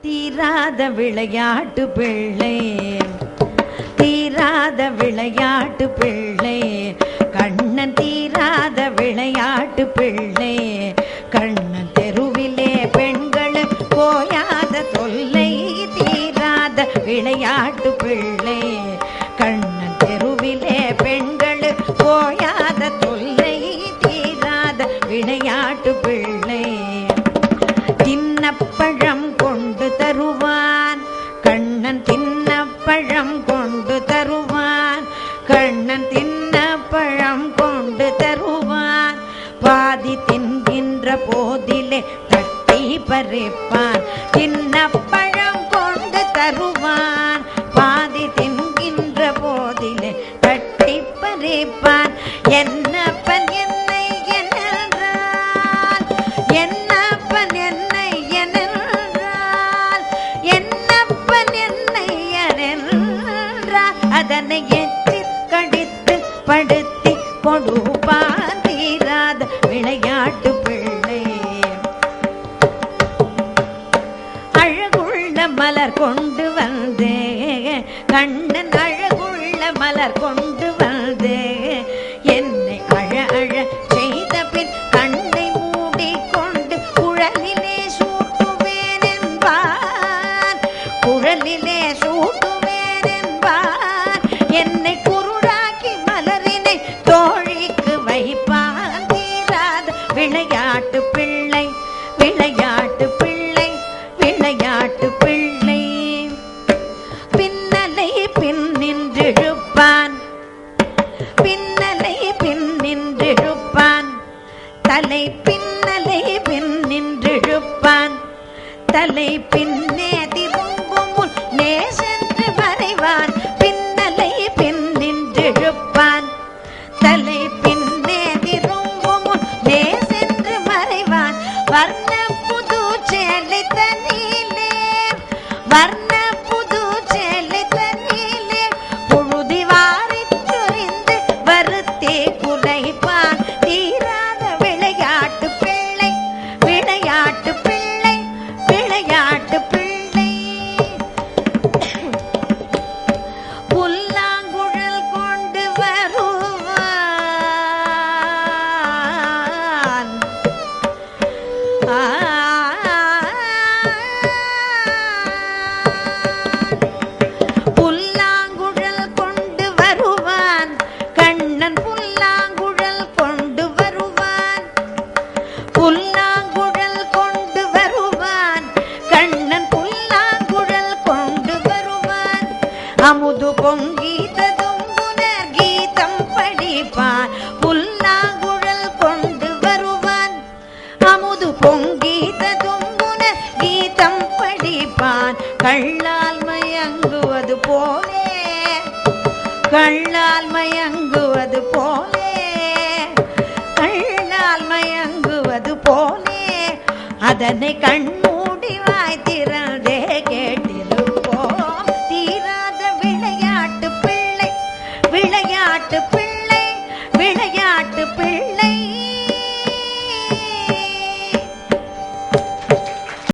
தீராத விளையாட்டு பிள்ளை, தீராத விளையாட்டு பிள்ளை, கண்ணன் தீராத விளையாட்டு பிள்ளை. கண்ணன் தெருவிலே பெண்கள் போயாத தொல்லை, தீராத விளையாட்டு பிள்ளை. கண்ணன் தெருவிலே பெண்கள் போயாத தொல்லை, தீராத விளையாட்டு பிள்ளை. தின்னப்பழம் கொண்டு தருவான் கண்ணன், தின்னப்பழம் கொண்டு தருவான் கண்ணன், தின்னப்பழம் கொண்டு தருவான். பாதி தின்கின்ற போதிலே தட்டி பறிப்பான், தின்னப்பழம் கொண்டு தருவான். பாதி தின்கின்ற போதிலே தட்டி பறிப்பான். என்னப்பன் என்னை என்றால், என்னப்பன் என்னை என்றால், என்னப்பன் என்னை என்றால், அதனை எச்சில் கடித்து படுத்தி கொடுப்பான், தீராத விளையாட்டு பிள்ளை. அழகுள்ள மலர் கொண்டு வந்தே கண்ணன், அழகுள்ள மலர் கொண்டு வந்தே. என்னை அழ அழ செய்த பின் கண்ணை மூடிக்கொண்டு குழலிலே சூட்டுவேன் என்பான், குழலிலே சூட்டுவேன் என்பான். என்னை குருடாக்கி மலரினை தோழிக்கு வைப்பான், தீராத விளையாட்டு பிள்ளை, விளையாட்டு பிள்ளை, விளையாட்டு பிள்ளை. பின்னலை பின் நின்றிழுப்பான், பின்னலை பின் நின்றிழுப்பான், தலை பின்னலை பின் நின்றிழுப்பான். தலை பின்னே திரும்பும் முன்னே சென்று வரைவான், பின்னலை பின் நின்றிழுப்பான். தலை பின்னே திரும்பும் முன்னே சென்று மறைவான். வர்ண புது சேலை தனிலே, வர்ண புது சேலை தனிலே, புழுதி வாரிச் சொரிந்து வருத்தே குலைப்பான், தீராத விளையாட்டு பிள்ளை, விளையாட்டு பிள்ளை, விளையாட்டு பிள்ளை. புல்லாங்குழல் கொண்டு வருவான், புல்லாங்குழல் கொண்டு வருவான் கண்ணன், புல்லாங்குழல் கொண்டு வருவான், புல்லாங்குழல் கொண்டு வருவான் கண்ணன், புல்லாங்குழல் கொண்டு வருவான். அமுது பொங்கீததும் புனர் கீதம் படிப்பான், புல்லாங்குழல் கொண்டு வருவான். அமுது பொங்கீததும் புனர் கீதம் படிப்பான். கள்ளால் மயங்குவது போலே, கள்ளால் மயங்குவது போலே, கள்ளால் மயங்குவது போலே, அதனை கண்மூடி வாய்த்தி